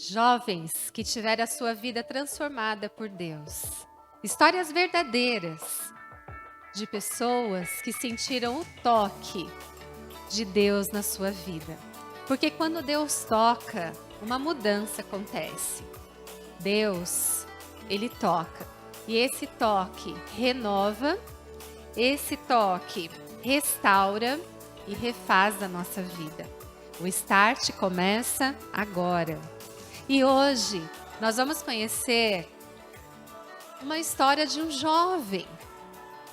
Jovens que tiveram a sua vida transformada por Deus. Histórias verdadeiras de pessoas que sentiram o toque de Deus na sua vida. Porque quando Deus toca, uma mudança acontece. Deus, Ele toca. E esse toque renova, esse toque restaura e refaz a nossa vida. O start começa agora. E hoje nós vamos conhecer uma história de um jovem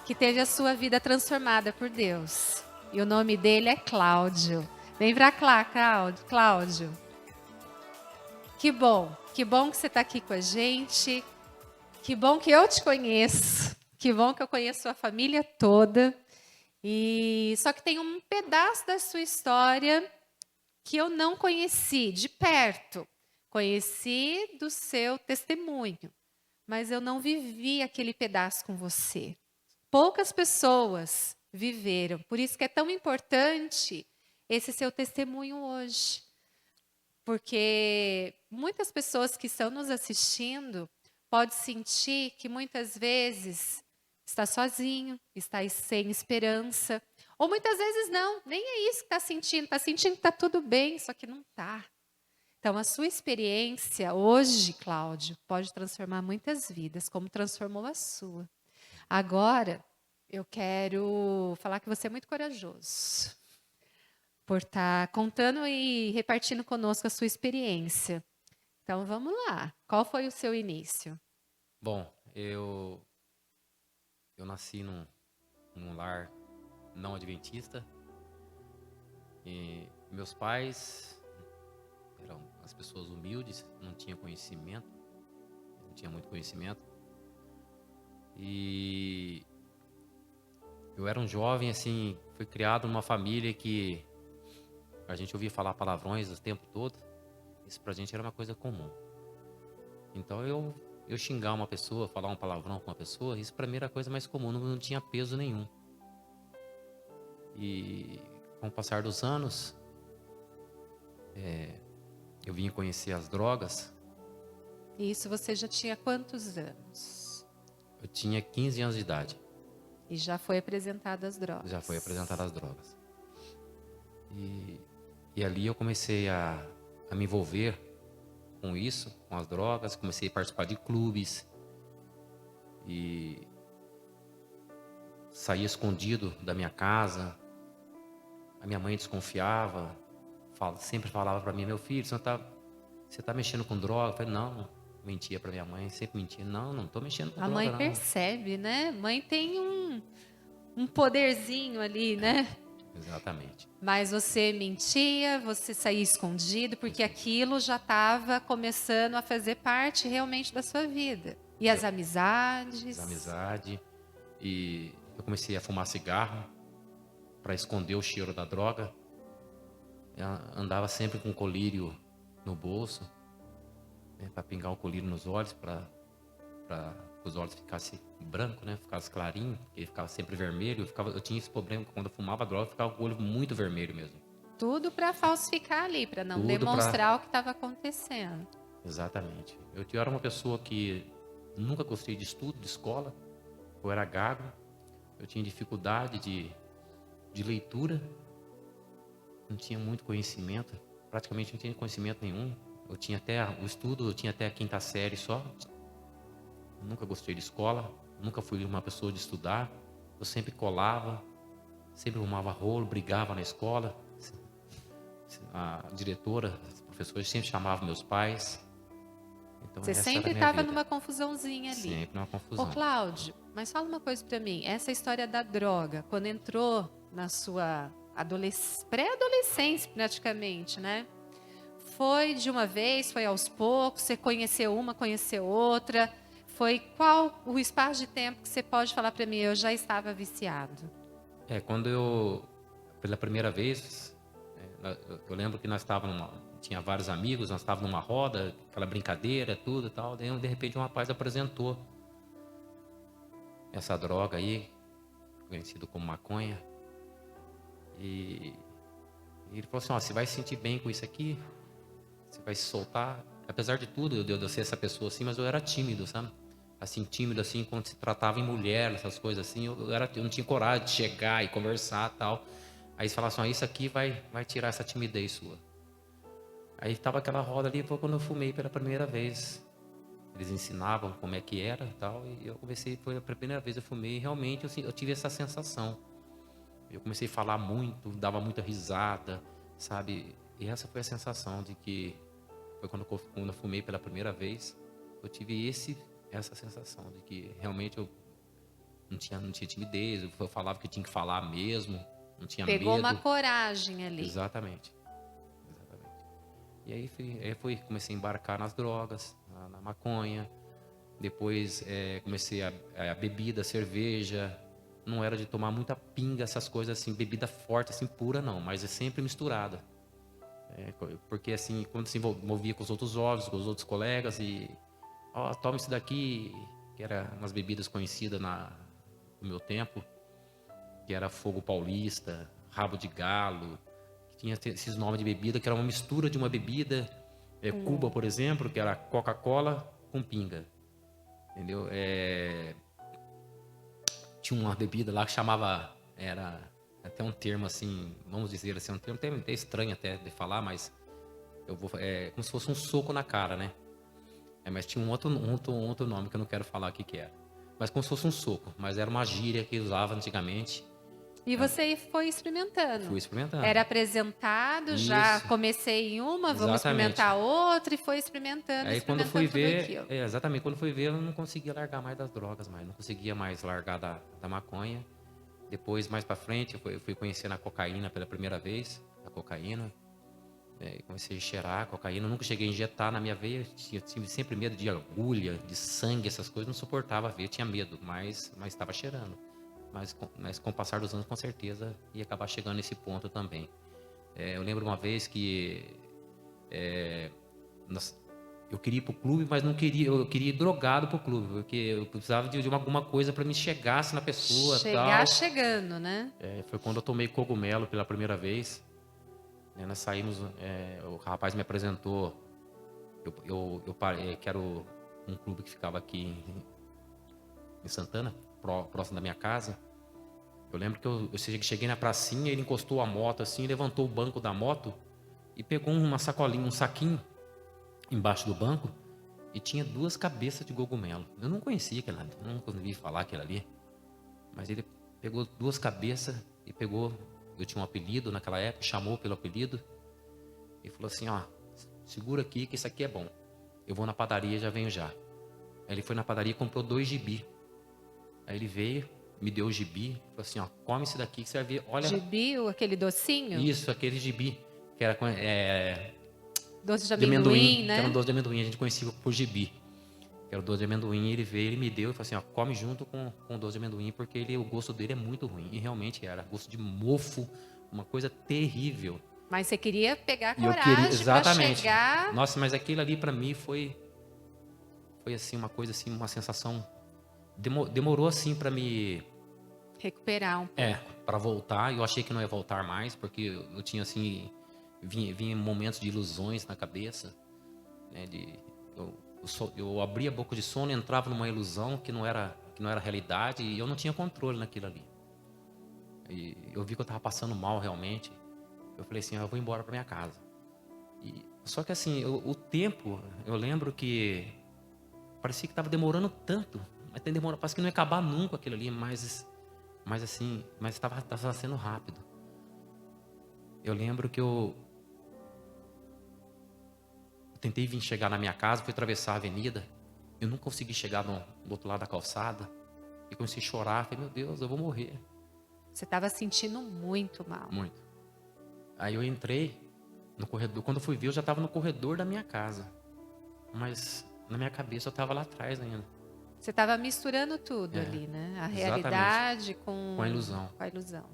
que teve a sua vida transformada por Deus. E o nome dele é Cláudio. Vem pra cá, Cláudio. Que bom que você está aqui com a gente. Que bom que eu te conheço. Que bom que eu conheço sua família toda. E só que tem um pedaço da sua história que eu não conheci de perto. Conheci do seu testemunho, mas eu não vivi aquele pedaço com você. Poucas pessoas viveram, por isso que é tão importante esse seu testemunho hoje. Porque muitas pessoas que estão nos assistindo podem sentir que muitas vezes está sozinho, está sem esperança. Ou muitas vezes não, nem é isso que está sentindo que está tudo bem, só que não está. Então, a sua experiência hoje, Cláudio, pode transformar muitas vidas, como transformou a sua. Agora, eu quero falar que você é muito corajoso por estar contando e repartindo conosco a sua experiência. Então, vamos lá. Qual foi o seu início? Bom, eu nasci num lar não adventista e meus pais eram as pessoas humildes, não tinham conhecimento, não tinha muito conhecimento. E eu era um jovem assim, fui criado numa família que a gente ouvia falar palavrões o tempo todo. Isso pra gente era uma coisa comum. Então eu xingar uma pessoa, falar um palavrão com uma pessoa, isso pra mim era a coisa mais comum, não tinha peso nenhum. E com o passar dos anos, eu vim conhecer as drogas. Isso você já tinha quantos anos? Eu tinha 15 anos de idade. E já foi apresentado as drogas? Já foi apresentado as drogas. E ali eu comecei a me envolver com isso, com as drogas. Comecei a participar de clubes. E saía escondido da minha casa. A minha mãe desconfiava. Sempre falava para mim, meu filho, você tá mexendo com droga? Eu falei, não. Mentia para minha mãe, sempre mentia. Não tô mexendo com A mãe droga, não. percebe, né? Mãe tem um poderzinho ali, né? Exatamente. Mas você mentia, você saía escondido, porque aquilo já estava começando a fazer parte realmente da sua vida. E as amizades? Amizade. E eu comecei a fumar cigarro para esconder o cheiro da droga. Eu andava sempre com colírio no bolso, né, para pingar o colírio nos olhos, para que os olhos ficassem brancos, né, ficassem clarinhos, porque ele ficava sempre vermelho. Eu tinha esse problema que quando eu fumava droga, eu ficava com o olho muito vermelho mesmo. Tudo para falsificar ali, para não Tudo para... demonstrar o que estava acontecendo. Exatamente. Eu era uma pessoa que nunca gostei de estudo, de escola. Eu era gago. Eu tinha dificuldade de leitura. Não tinha muito conhecimento. Praticamente não tinha conhecimento nenhum. Eu tinha até o estudo, eu tinha até a quinta série só. Nunca gostei de escola. Nunca fui uma pessoa de estudar. Eu sempre colava. Sempre arrumava rolo, brigava na escola. A diretora, os professores sempre chamavam meus pais. Então Você essa era sempre a minha estava vida. numa confusãozinha ali. Sempre numa Ô, confusão. Cláudio, mas fala uma coisa para mim. Essa história da droga, quando entrou na sua pré-adolescência praticamente, né? Foi de uma vez, foi aos poucos, você conheceu uma, conheceu outra. Foi qual o espaço de tempo que você pode falar para mim, eu já estava viciado? Quando eu, pela primeira vez, eu lembro que nós estávamos tinha vários amigos, nós estávamos numa roda, aquela brincadeira, tudo e tal. Daí, de repente, um rapaz apresentou essa droga aí, conhecido como maconha. E ele falou assim, ó, você vai se sentir bem com isso aqui, você vai se soltar. apesar de tudo, de eu ser essa pessoa assim, mas eu era tímido, sabe? Assim, tímido, assim, quando se tratava em mulher, essas coisas assim, eu não tinha coragem de chegar e conversar e tal. Aí eles falavam assim, isso aqui vai tirar essa timidez sua. Aí tava aquela roda ali, foi quando eu fumei pela primeira vez. Eles ensinavam como é que era e tal, e eu comecei, foi a primeira vez que eu fumei, e realmente eu tive essa sensação. Eu comecei a falar muito, dava muita risada, sabe? E essa foi a sensação de que, foi quando eu fumei pela primeira vez, eu tive essa sensação de que realmente eu não tinha timidez, eu falava que tinha que falar mesmo, não tinha Pegou uma medo. coragem ali. Exatamente. Exatamente. E aí comecei a embarcar nas drogas, na maconha. Depois comecei a bebida, cerveja. Não era de tomar muita pinga, essas coisas assim, bebida forte, assim, pura não, mas é sempre misturada. Porque assim, quando se envolvia com os outros jovens, com os outros colegas e... Ó, toma isso daqui, que era umas bebidas conhecidas no meu tempo, que era Fogo Paulista, Rabo de Galo, que tinha esses nomes de bebida, que era uma mistura de uma bebida, Cuba, por exemplo, que era Coca-Cola com pinga, entendeu? Tinha uma bebida lá que chamava, era até um termo assim, vamos dizer assim, um termo até estranho até de falar, mas como se fosse um soco na cara, né? Mas tinha um outro nome que eu não quero falar aqui que era. Mas como se fosse um soco, mas era uma gíria que usava antigamente. E você foi experimentando. Fui experimentando. Era apresentado, já Isso. comecei em uma, vamos Exatamente. experimentar outra, e foi experimentando, Aí quando eu fui experimentando tudo ver, aquilo. exatamente, quando eu fui ver, eu não conseguia largar mais das drogas mais, não conseguia mais largar da maconha. Depois, mais pra frente, eu fui conhecendo a cocaína pela primeira vez, a cocaína. Comecei a cheirar a cocaína, eu nunca cheguei a injetar na minha veia, tive sempre medo de agulha, de sangue, essas coisas, não suportava ver, tinha medo, mas estava cheirando. Mas com o passar dos anos, com certeza, ia acabar chegando nesse ponto também. Eu lembro uma vez que eu queria ir pro clube, mas não queria, eu queria ir drogado pro clube, porque eu precisava de alguma coisa para me chegasse na pessoa, Chegar tal. chegando, né? Foi quando eu tomei cogumelo pela primeira vez. Nós saímos, o rapaz me apresentou, que era um clube que ficava aqui em Santana, próximo da minha casa. Eu lembro que eu cheguei na pracinha, ele encostou a moto assim, levantou o banco da moto e pegou uma sacolinha, um saquinho embaixo do banco e tinha 2 cabeças de cogumelo. Eu não conhecia aquela, nunca ouvi falar aquilo ali, mas ele pegou 2 cabeças e pegou. Eu tinha um apelido naquela época, chamou pelo apelido e falou assim, ó, segura aqui que isso aqui é bom. Eu vou na padaria e já venho já. Aí ele foi na padaria e comprou 2 gibi. Aí ele veio, me deu o gibi, falou assim, ó, come esse daqui que você vai ver, olha... Gibi, aquele docinho? Isso, aquele gibi, que era Doce de de amendoim, amendoim, né? que era um doce de amendoim, a gente conhecia por gibi. Que era o doce de amendoim, ele veio, ele me deu e falou assim, ó, come junto com o doce de amendoim, porque o gosto dele é muito ruim. E realmente era, gosto de mofo, uma coisa terrível. Mas você queria pegar E eu queria, coragem para exatamente. chegar... Nossa, mas aquilo ali para mim foi assim, uma coisa assim, uma sensação, demorou assim para me... Recuperar um pouco. para voltar. Eu achei que não ia voltar mais, porque eu tinha assim, vinha momentos de ilusões na cabeça, né, eu abria a boca de sono e entrava numa ilusão que não era realidade e eu não tinha controle naquilo ali. E eu vi que eu estava passando mal realmente. Eu falei assim, eu vou embora para minha casa. Só que assim, o tempo, eu lembro que parecia que estava demorando tanto, mas parece que não ia acabar nunca aquilo ali, mas estava sendo rápido. Eu lembro que eu tentei chegar na minha casa, fui atravessar a avenida, eu não consegui chegar do outro lado da calçada, e comecei a chorar, falei, meu Deus, eu vou morrer. Você estava sentindo muito mal. Muito. Aí eu entrei no corredor, quando eu fui ver, eu já estava no corredor da minha casa, mas na minha cabeça eu estava lá atrás ainda. Você estava misturando tudo ali, né? A exatamente. Realidade com a ilusão. Com a ilusão.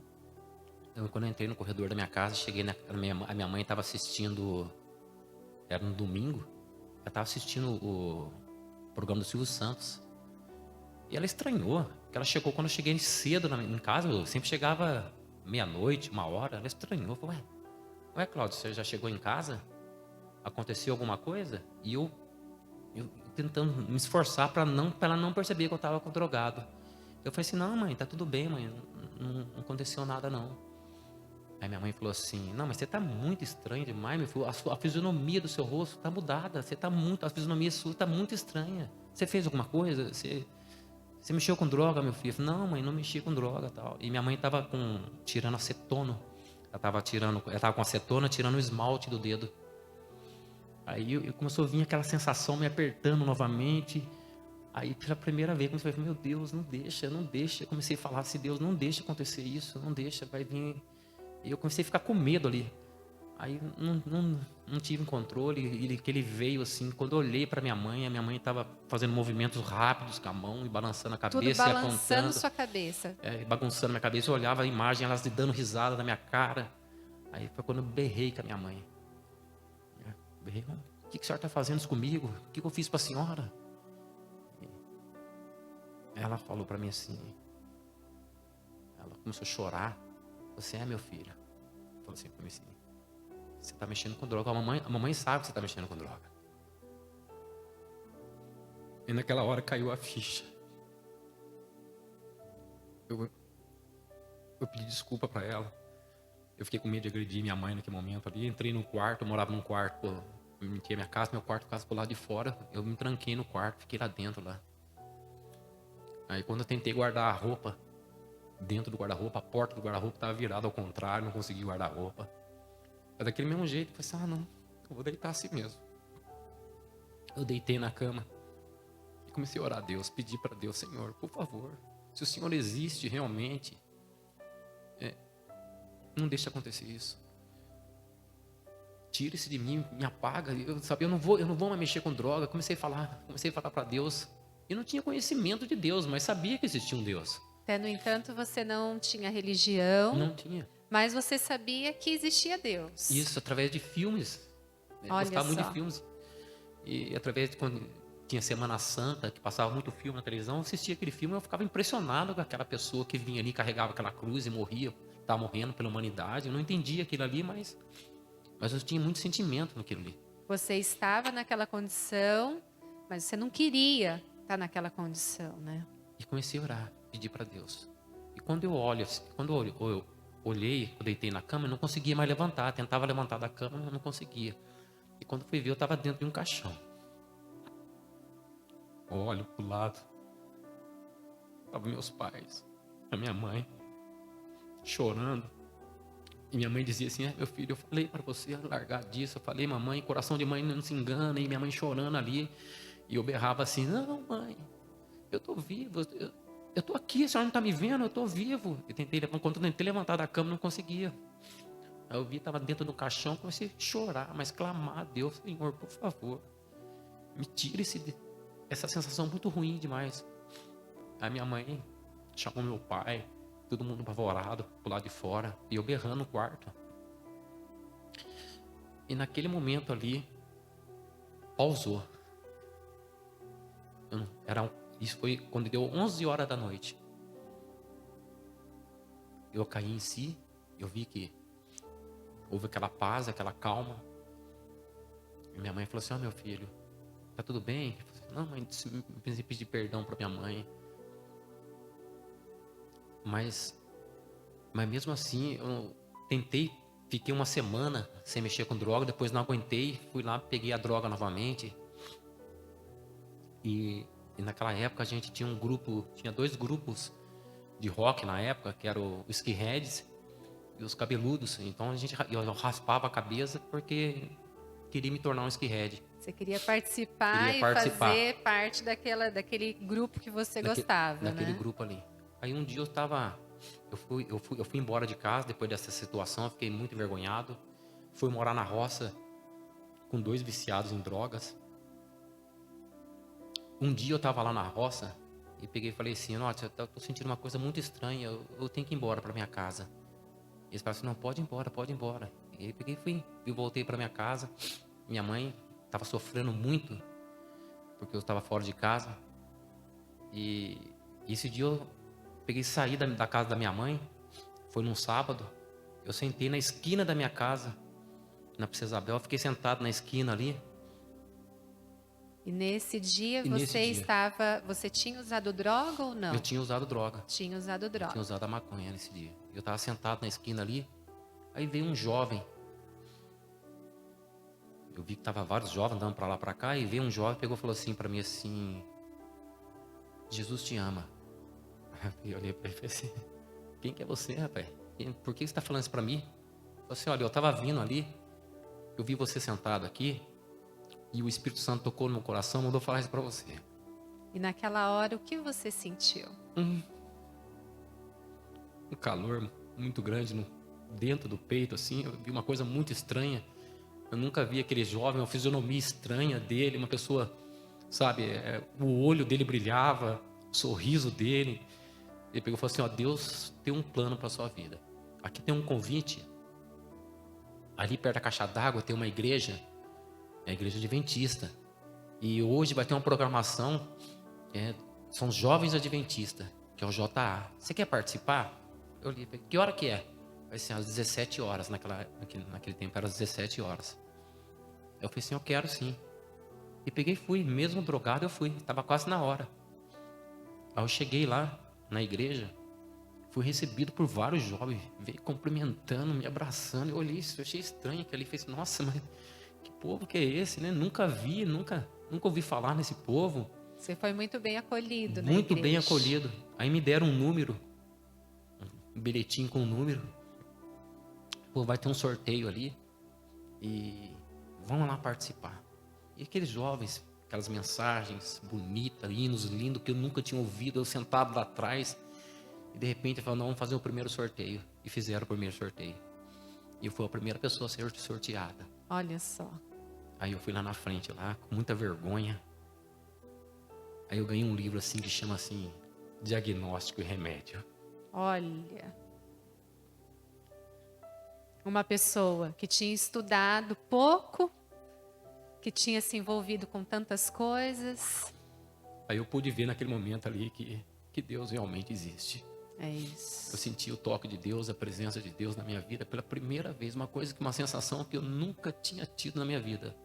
Então, quando eu entrei no corredor da minha casa, cheguei a minha mãe estava assistindo, era no domingo, ela estava assistindo o programa do Silvio Santos. E ela estranhou, que ela chegou quando eu cheguei cedo em casa, eu sempre chegava meia-noite, 1h, ela estranhou, falou, ué, Cláudio, você já chegou em casa? aconteceu alguma coisa e eu tentando me esforçar para ela não perceber que eu estava drogado. Eu falei assim, não, mãe, tá tudo bem, mãe, não aconteceu nada, não. Aí minha mãe falou assim, não, mas você tá muito estranho demais, meu filho, a fisionomia do seu rosto tá mudada, a fisionomia sua tá muito estranha. Você fez alguma coisa? Você mexeu com droga, meu filho? Eu falei, não, mãe, não mexi com droga, tal. E minha mãe tava tirando acetona. Ela tava com acetona, tirando o esmalte do dedo. Aí eu começou a vir aquela sensação me apertando novamente. Aí pela primeira vez comecei a falar, meu Deus, não deixa, não deixa. Eu comecei a falar assim, Deus, não deixa acontecer isso, não deixa, vai vir. E eu comecei a ficar com medo ali. Aí não tive controle, que ele veio assim, quando eu olhei para minha mãe, a minha mãe estava fazendo movimentos rápidos com a mão e balançando a Tudo cabeça e balançando apontando, sua cabeça. e bagunçando minha cabeça. Eu olhava a imagem, elas dando risada na minha cara. Aí foi quando eu berrei com a minha mãe. Berrei, o que a senhora está fazendo isso comigo? O que eu fiz para a senhora? Ela falou para mim assim, ela começou a chorar. Você é meu filho. Falou assim para mim assim, você está mexendo com droga. A mamãe sabe que você está mexendo com droga. E naquela hora caiu a ficha. Eu pedi desculpa para ela. Eu fiquei com medo de agredir minha mãe naquele momento ali. Entrei no quarto, eu morava num quarto, eu tinha minha casa, meu quarto ficava pro lado de fora. Eu me tranquei no quarto, fiquei lá dentro lá. Aí quando eu tentei guardar a roupa, dentro do guarda-roupa, a porta do guarda-roupa estava virada ao contrário, não consegui guardar a roupa. É daquele mesmo jeito, eu falei assim, não, eu vou deitar assim mesmo. Eu deitei na cama e comecei a orar a Deus, pedir para Deus, Senhor, por favor, se o Senhor existe realmente, não deixe acontecer isso. Tire-se de mim, me apaga. Eu não vou mais mexer com droga. Comecei a falar para Deus. E não tinha conhecimento de Deus, mas sabia que existia um Deus. Até, no entanto, você não tinha religião. Não tinha. Mas você sabia que existia Deus. Isso, através de filmes. Eu Olha gostava muito só. de filmes. E através de quando tinha Semana Santa, que passava muito filme na televisão, eu assistia aquele filme e eu ficava impressionado com aquela pessoa que vinha ali, carregava aquela cruz e morria, estava morrendo pela humanidade. Eu não entendia aquilo ali, mas eu tinha muito sentimento naquilo ali. Você estava naquela condição, mas você não queria estar naquela condição, né? E comecei a orar, pedir para Deus. E quando eu olhei, eu deitei na cama, eu não conseguia mais levantar. Tentava levantar da cama, eu não conseguia. E quando fui ver, eu estava dentro de um caixão. Olho pro lado. Estavam meus pais, a minha mãe, chorando. E minha mãe dizia assim, meu filho, eu falei para você largar disso. Eu falei, mamãe, coração de mãe não se engana. E minha mãe chorando ali. E eu berrava assim, não, mãe, eu tô vivo. Eu tô aqui, a senhora não tá me vendo, eu tô vivo. Quando eu tentei levantar da cama, não conseguia. Aí eu vi, estava dentro do caixão, comecei a chorar, mas clamar a Deus, Senhor, por favor, me tire essa sensação muito ruim demais. Aí minha mãe chamou meu pai, todo mundo apavorado, pro lado de fora, e eu berrando no quarto. E naquele momento ali, pausou. Isso foi quando deu 11 horas da noite. Eu caí em si, eu vi que houve aquela paz, aquela calma. E minha mãe falou assim, meu filho, tá tudo bem? Eu falei, não, mãe, eu pensei em pedir perdão para minha mãe. Mas mesmo assim, eu tentei, fiquei uma semana sem mexer com droga, depois não aguentei, fui lá, peguei a droga novamente. E naquela época a gente tinha tinha 2 grupos de rock na época, que eram os skinheads e os cabeludos. Então eu raspava a cabeça porque queria me tornar um skinhead. Você queria participar Queria e participar. fazer parte daquele grupo que você gostava, naquele né? grupo ali. Aí um dia eu fui embora de casa depois dessa situação, eu fiquei muito envergonhado. Fui morar na roça com 2 viciados em drogas. Um dia eu estava lá na roça e peguei e falei assim, nossa, eu tô sentindo uma coisa muito estranha, eu tenho que ir embora para minha casa. E eles falaram assim, não, pode ir embora, pode ir embora. E aí peguei e voltei para minha casa. Minha mãe estava sofrendo muito porque eu estava fora de casa. E esse dia eu peguei e saí da casa da minha mãe. Foi num sábado. Eu sentei na esquina da minha casa na Princesa Isabel. Eu fiquei sentado na esquina ali. E nesse dia E nesse dia, você tinha usado droga ou não? eu tinha usado droga. Tinha usado Eu droga. tinha usado a maconha nesse dia. Eu estava sentado na esquina ali. Aí veio um jovem. Eu vi que tava vários jovens andando para lá para cá. E veio um jovem, pegou e falou assim para mim assim: Jesus te ama. Aí eu olhei para ele e falei assim: quem que é você, rapaz? Por que você está falando isso para mim? Eu falei assim: olha, eu estava vindo ali. Eu vi você sentado aqui. E o Espírito Santo tocou no meu coração, mandou falar isso para você. E naquela hora, o que você sentiu? Um calor muito grande dentro do peito, assim. Eu vi uma coisa muito estranha. Eu nunca vi aquele jovem, uma fisionomia estranha dele, uma pessoa, sabe, o olho dele brilhava, o sorriso dele. Ele pegou e falou assim: ó, Deus tem um plano para sua vida. Aqui tem um convite. Ali perto da caixa d'água tem uma igreja, é a igreja adventista. E hoje vai ter uma programação, são os jovens adventistas, que é o JA. Você quer participar? Eu li, que hora que é? Vai ser às 17 horas, naquele tempo era às 17 horas. Eu falei assim: eu quero sim. E peguei e fui, mesmo drogado eu fui, estava quase na hora. Aí eu cheguei lá na igreja, fui recebido por vários jovens, veio cumprimentando, me abraçando. Eu olhei isso, eu achei estranho que ali fez: nossa, mas que povo que é esse, né? Nunca vi, nunca ouvi falar nesse povo. Você foi muito bem acolhido na Muito bem igreja. acolhido. Aí me deram um número, um bilhetinho com um número. Pô, vai ter um sorteio ali e vamos lá participar. E aqueles jovens, aquelas mensagens bonitas, hinos lindos que eu nunca tinha ouvido, eu sentado lá atrás. E de repente falaram: não, vamos fazer o primeiro sorteio. E fizeram o primeiro sorteio. E eu fui a primeira pessoa a ser sorteada. Olha só. Aí eu fui lá na frente, lá, com muita vergonha. Aí eu ganhei um livro assim que chama assim, Diagnóstico e Remédio. Olha. Uma pessoa que tinha estudado pouco, que tinha se envolvido com tantas coisas. Aí eu pude ver naquele momento ali que Deus realmente existe. É isso. Eu senti o toque de Deus, a presença de Deus na minha vida pela primeira vez. Uma sensação que eu nunca tinha tido na minha vida.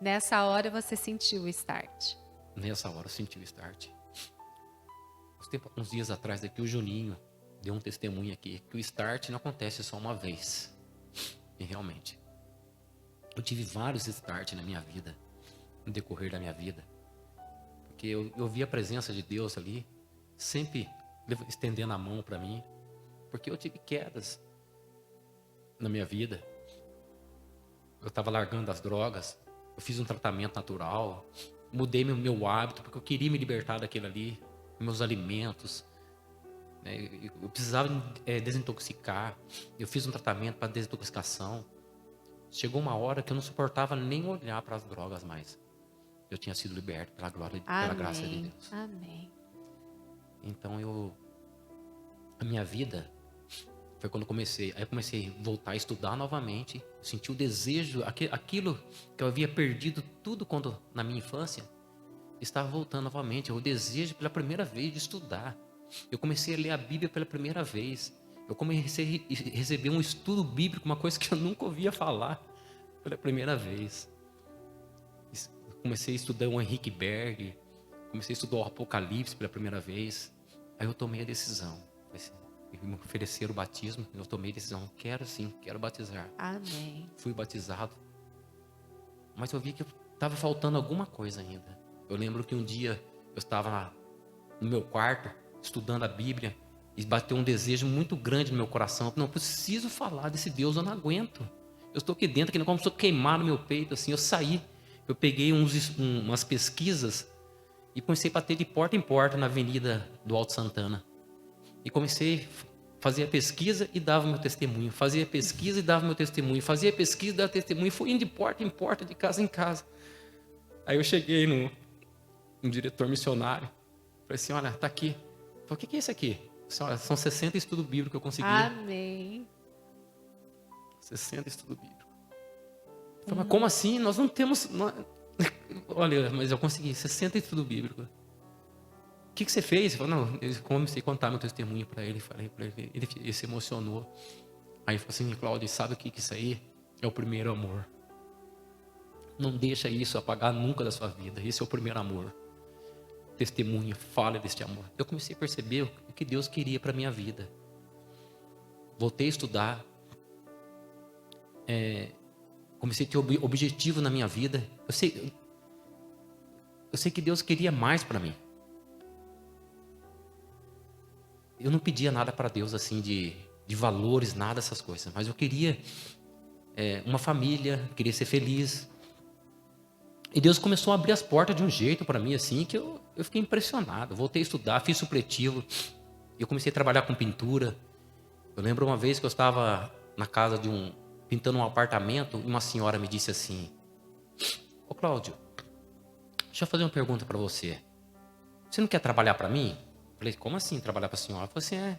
Nessa hora você sentiu o start. Nessa hora eu senti o start. Uns dias atrás aqui, o Juninho deu um testemunho aqui, que o start não acontece só uma vez. E realmente, eu tive vários starts na minha vida, no decorrer da minha vida. Porque eu vi a presença de Deus ali, sempre estendendo a mão para mim. Porque eu tive quedas na minha vida. Eu estava largando as drogas, eu fiz um tratamento natural, mudei meu hábito, porque eu queria me libertar daquilo ali, meus alimentos. Eu precisava desintoxicar. Eu fiz um tratamento para desintoxicação. Chegou uma hora que eu não suportava nem olhar para as drogas mais. Eu tinha sido liberto pela glória, pela graça de Deus. Amém. Então a minha vida foi quando eu comecei a voltar a estudar novamente. Senti o desejo, aquilo que eu havia perdido tudo quando na minha infância, estava voltando novamente. O desejo pela primeira vez de estudar. Eu comecei a ler a Bíblia pela primeira vez. Eu comecei a receber um estudo bíblico, uma coisa que eu nunca ouvia falar, pela primeira vez. Comecei a estudar o Henrique Berg, comecei a estudar o Apocalipse pela primeira vez. Aí eu tomei a decisão. Me ofereceram o batismo, eu tomei a decisão. Quero sim, quero batizar. Amém. Fui batizado. Mas eu vi que estava faltando alguma coisa ainda. Eu lembro que um dia eu estava no meu quarto, estudando a Bíblia, e bateu um desejo muito grande no meu coração. Não, preciso falar desse Deus, eu não aguento. Eu estou aqui dentro, que não começou a queimar no meu peito, assim. Eu saí, eu peguei umas pesquisas e comecei a bater de porta em porta na avenida do Alto Santana. E comecei a fazer a pesquisa e dava meu testemunho. Fazia a pesquisa e dava meu testemunho. Fazia a pesquisa e dava testemunho. E fui indo de porta em porta, de casa em casa. Aí eu cheguei no diretor missionário. Falei assim: olha, tá aqui. Falei: o que é isso aqui? Olha, são 60 estudos bíblicos que eu consegui. Amém. 60 estudos bíblicos. Eu falei: mas como assim? Nós não temos... Olha, mas eu consegui 60 estudos bíblicos. O que você fez? Eu falei: não, eu comecei a contar meu testemunho para ele. Falei para ele, ele se emocionou. Aí ele falou assim, Cláudio, sabe o que isso aí? É o primeiro amor. Não deixa isso apagar nunca da sua vida. Esse é o primeiro amor. Testemunha, fale deste amor. Eu comecei a perceber o que Deus queria para a minha vida. Voltei a estudar. Comecei a ter objetivo na minha vida. Eu sei que Deus queria mais para mim. Eu não pedia nada para Deus assim de valores, nada dessas coisas. Mas eu queria uma família, queria ser feliz. E Deus começou a abrir as portas de um jeito para mim assim que eu fiquei impressionado. Voltei a estudar, fiz supletivo. Eu comecei a trabalhar com pintura. Eu lembro uma vez que eu estava na casa pintando um apartamento, e uma senhora me disse assim: ô Cláudio, deixa eu fazer uma pergunta para você. Você não quer trabalhar para mim? Eu falei, como assim trabalhar para a senhora? Ela falou assim,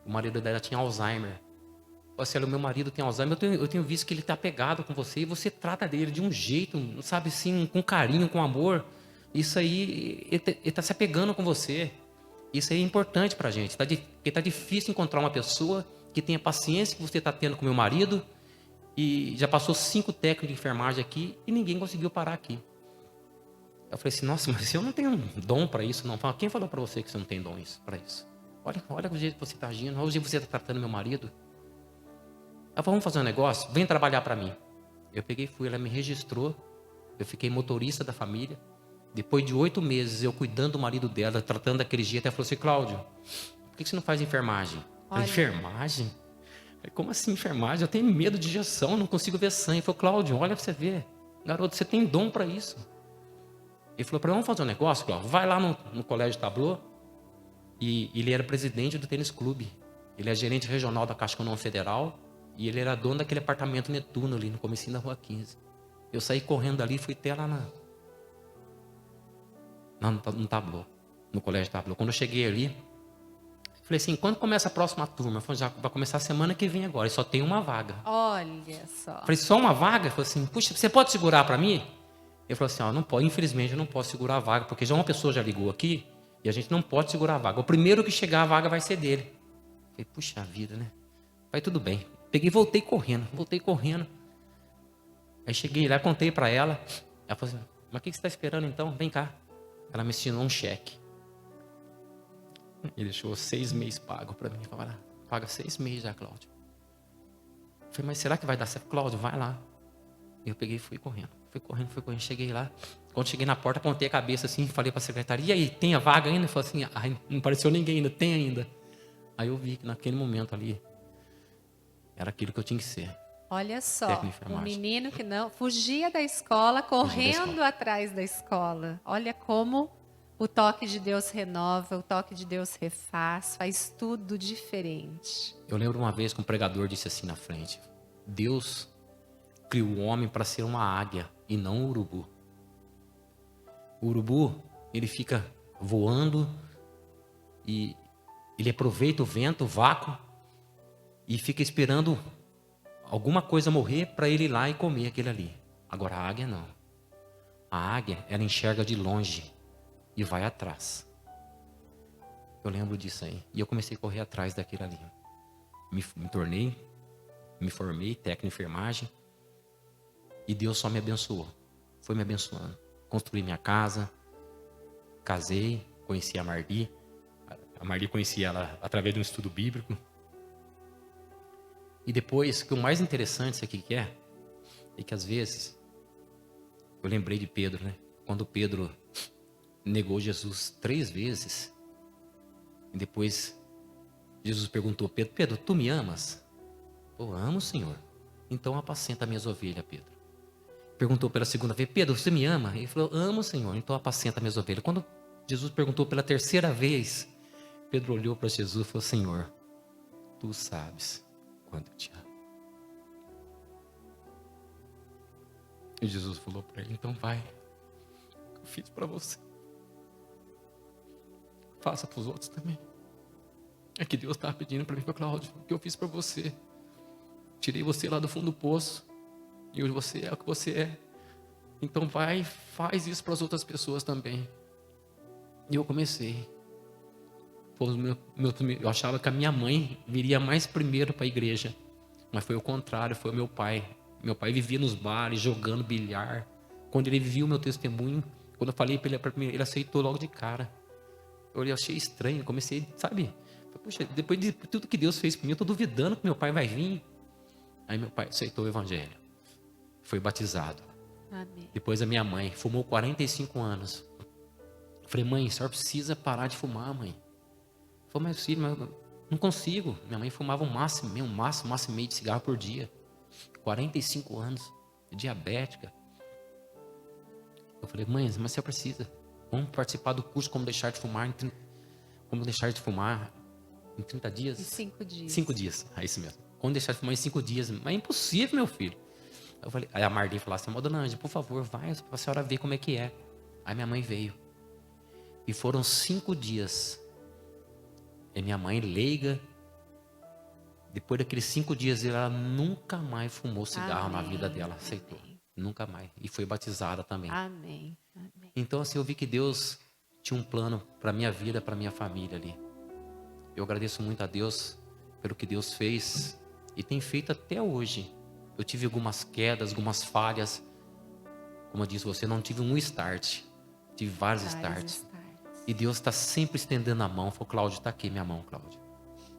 o marido dela tinha Alzheimer. Eu falei assim, o meu marido tem Alzheimer, eu tenho visto que ele está apegado com você, e você trata dele de um jeito, sabe assim, com carinho, com amor. Isso aí, ele está se apegando com você. Isso aí é importante para a gente, porque está difícil encontrar uma pessoa que tenha paciência que você está tendo com o meu marido, e já passou 5 técnicos de enfermagem aqui, e ninguém conseguiu parar aqui. Eu falei assim, nossa, mas eu não tenho dom para isso, não. Quem falou para você que você não tem dom para isso? Olha o jeito que você está agindo, olha o jeito que você está tratando meu marido. Ela falou, vamos fazer um negócio? Vem trabalhar para mim. Eu peguei e fui, ela me registrou, eu fiquei motorista da família. Depois de 8 meses, eu cuidando do marido dela, tratando daquele jeito, ela falou assim, Cláudio, por que você não faz enfermagem? Eu falei, enfermagem? Como assim enfermagem? Eu tenho medo de injeção, não consigo ver sangue. Ele falou, Cláudio, olha para você ver. Garoto, você tem dom para isso. Ele falou, vamos fazer um negócio, Cláudio? Vai lá no Colégio Tablô. E ele era presidente do tênis clube. Ele é gerente regional da Caixa Econômica Federal. E ele era dono daquele apartamento Netuno ali, no comecinho da Rua 15. Eu saí correndo dali e fui até lá no Tablô, no Colégio Tablô. Quando eu cheguei ali, falei assim, quando começa a próxima turma? Eu falei, já vai começar a semana que vem agora, e só tem uma vaga. Olha só. Falei, só uma vaga? Ele falou assim, puxa, você pode segurar para mim? Ele falou assim, não pode, infelizmente eu não posso segurar a vaga, porque já uma pessoa já ligou aqui, e a gente não pode segurar a vaga. O primeiro que chegar a vaga vai ser dele. Eu falei, puxa vida, né? Falei, tudo bem. Peguei e voltei correndo. Aí cheguei lá, contei para ela. Ela falou assim, mas o que você está esperando então? Vem cá. Ela me ensinou um cheque. Ele deixou 6 meses pago para mim. Falei, paga 6 meses já, Cláudio. Eu falei, mas será que vai dar certo? Cláudio, vai lá. Eu peguei e fui correndo. Cheguei lá. Quando cheguei na porta, apontei a cabeça assim, falei para a secretária, e aí, tem a vaga ainda? Ele falou assim, não apareceu ninguém ainda, tem ainda. Aí eu vi que naquele momento ali, era aquilo que eu tinha que ser. Olha só, um menino que não fugia da escola, correndo atrás da escola. Olha como o toque de Deus renova, o toque de Deus refaz, faz tudo diferente. Eu lembro uma vez que um pregador disse assim na frente, Deus criou o homem para ser uma águia e não um urubu. O urubu, ele fica voando e ele aproveita o vento, o vácuo, e fica esperando alguma coisa morrer para ele ir lá e comer aquele ali. Agora a águia não. A águia, ela enxerga de longe e vai atrás. Eu lembro disso aí. E eu comecei a correr atrás daquele ali. Me formei, técnico em enfermagem. E Deus só me abençoou. Foi me abençoando. Construí minha casa, casei, conheci a Marli. A Marli conheci ela através de um estudo bíblico. E depois, que o mais interessante, isso aqui que é que às vezes, eu lembrei de Pedro, né? Quando Pedro negou Jesus 3 vezes, e depois Jesus perguntou, Pedro, tu me amas? Eu amo, Senhor. Então apacenta minhas ovelhas, Pedro. Perguntou pela segunda vez, Pedro, você me ama? Ele falou, amo, Senhor, então apacenta minhas ovelhas. Quando Jesus perguntou pela 3ª vez, Pedro olhou para Jesus e falou, Senhor, tu sabes quanto eu te amo. E Jesus falou para ele, então vai, eu fiz para você, faça para os outros também. É que Deus estava pedindo para mim, Cláudio, o que eu fiz para você, tirei você lá do fundo do poço, e hoje você é o que você é, então vai, faz isso para as outras pessoas também. E eu comecei. Eu achava que a minha mãe viria mais primeiro para a igreja, Mas foi o contrário, foi o meu pai. Meu pai vivia nos bares, jogando bilhar. Quando ele viu o meu testemunho, quando eu falei para ele, ele aceitou logo de cara. Eu achei estranho, comecei, sabe? Puxa, depois de tudo que Deus fez por mim, eu tô duvidando que meu pai vai vir. Aí meu pai aceitou o evangelho. Foi batizado. Amém. Depois a minha mãe fumou 45 anos. Eu falei, mãe, a senhora precisa parar de fumar, mãe. Falei, mas filho, mas eu não consigo. Minha mãe fumava um máximo e meio de cigarro por dia. 45 anos, diabética. Eu falei, mãe, mas você precisa. Vamos participar do curso Como Deixar de Fumar em 30 dias? Em 5 dias. 5 dias, é isso mesmo. Como deixar de fumar em 5 dias? Mas é impossível, meu filho. Eu falei, aí a Marli falou assim, dona Ângela, por favor, vai pra a senhora ver como é que é. Aí minha mãe veio. E foram 5 dias. E minha mãe, leiga, depois daqueles 5 dias, ela nunca mais fumou cigarro na vida dela. Aceitou. Amém. Nunca mais. E foi batizada também. Amém. Amém. Então, assim, eu vi que Deus tinha um plano para minha vida, para minha família ali. Eu agradeço muito a Deus pelo que Deus fez e tem feito até hoje. Eu tive algumas quedas, algumas falhas. Como eu disse, você não tive um start. Tive vários starts. E Deus está sempre estendendo a mão. Falou, Cláudio, está aqui minha mão, Cláudio.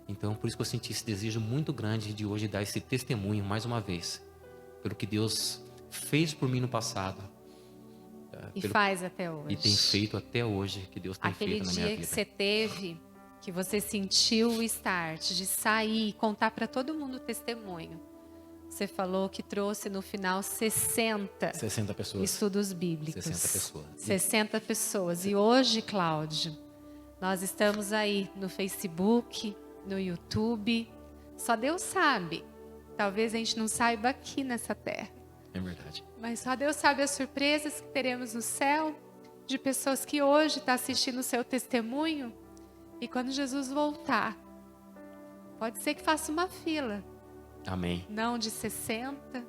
Então, por isso que eu senti esse desejo muito grande de hoje dar esse testemunho, mais uma vez. Pelo que Deus fez por mim no passado. E faz até hoje. E tem feito até hoje, que Deus tem feito na minha vida. Aquele dia que você teve, que você sentiu o start de sair e contar para todo mundo o testemunho. Você falou que trouxe no final 60 pessoas. estudos bíblicos. 60 pessoas. 60 pessoas. E hoje, Cláudio, nós estamos aí no Facebook, no YouTube. Só Deus sabe. Talvez a gente não saiba aqui nessa terra. É verdade. Mas só Deus sabe as surpresas que teremos no céu, de pessoas que hoje estão assistindo o seu testemunho. E quando Jesus voltar, pode ser que faça uma fila. Amém. Não de 60,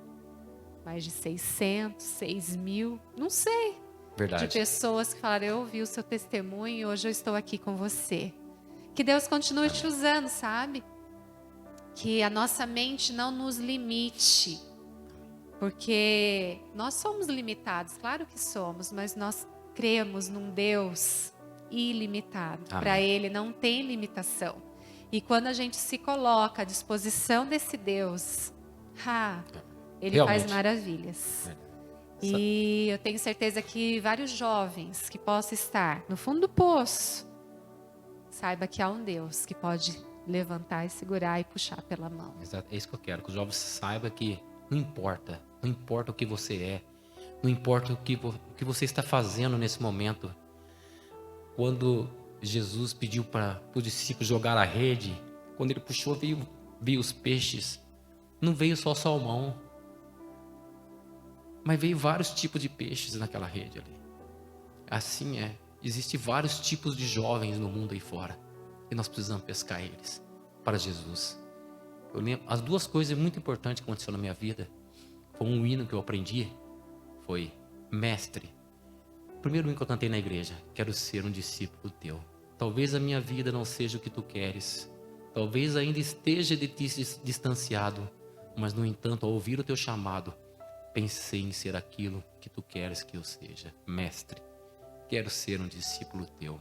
mas de 600, 6.000, não sei. Verdade. De pessoas que falaram, eu ouvi o seu testemunho e hoje eu estou aqui com você. Que Deus continue te usando, sabe? Que a nossa mente não nos limite. Porque nós somos limitados, claro que somos, mas nós cremos num Deus ilimitado. Para Ele não tem limitação. E quando a gente se coloca à disposição desse Deus, Ele Realmente faz maravilhas. E eu tenho certeza que vários jovens que possam estar no fundo do poço, saiba que há um Deus que pode levantar e segurar e puxar pela mão. Exato. É isso que eu quero, que os jovens saibam que não importa o que você é, não importa o que você está fazendo nesse momento. Quando Jesus pediu para os discípulos jogar a rede, quando ele puxou, veio os peixes. Não veio só salmão, mas veio vários tipos de peixes naquela rede ali. Assim é. Existem vários tipos de jovens no mundo aí fora. E nós precisamos pescar eles para Jesus. Eu lembro, as duas coisas muito importantes que aconteceram na minha vida. Foi um hino que eu aprendi. Foi, mestre. O primeiro hino que eu cantei na igreja. Quero ser um discípulo teu. Talvez a minha vida não seja o que tu queres. Talvez ainda esteja de ti distanciado. Mas no entanto, ao ouvir o teu chamado, pensei em ser aquilo que tu queres que eu seja. Mestre, quero ser um discípulo teu.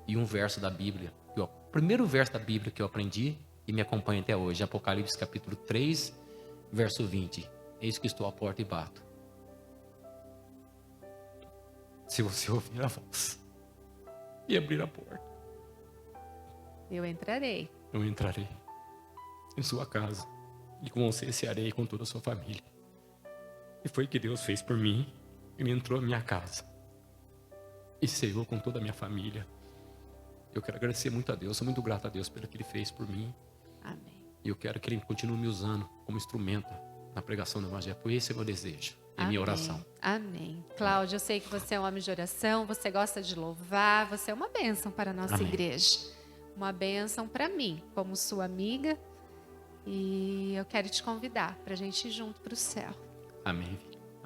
E um verso da Bíblia. O primeiro verso da Bíblia que eu aprendi e me acompanha até hoje. Apocalipse capítulo 3, verso 20. Eis que estou à porta e bato. Se você ouvir a voz e abrir a porta, eu entrarei. Eu entrarei em sua casa e com você cearei com toda a sua família. E foi o que Deus fez por mim. Ele entrou na minha casa e ceou com toda a minha família. Eu quero agradecer muito a Deus, sou muito grato a Deus pelo que Ele fez por mim. Amém. E eu quero que Ele continue me usando como instrumento na pregação do Evangelho. Por esse é o meu desejo, é a minha oração. Amém. Cláudio, eu sei que você é um homem de oração, você gosta de louvar, você é uma bênção para a nossa igreja. Uma bênção para mim, como sua amiga. E eu quero te convidar para a gente ir junto para o céu. Amém.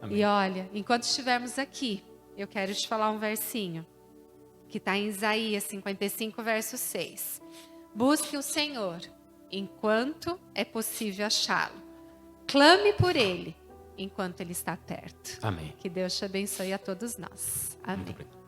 Amém. E olha, enquanto estivermos aqui, eu quero te falar um versinho que está em Isaías 55, verso 6. Busque o Senhor enquanto é possível achá-lo. Clame por Ele enquanto Ele está perto. Amém. Que Deus te abençoe a todos nós. Muito Amém. obrigado.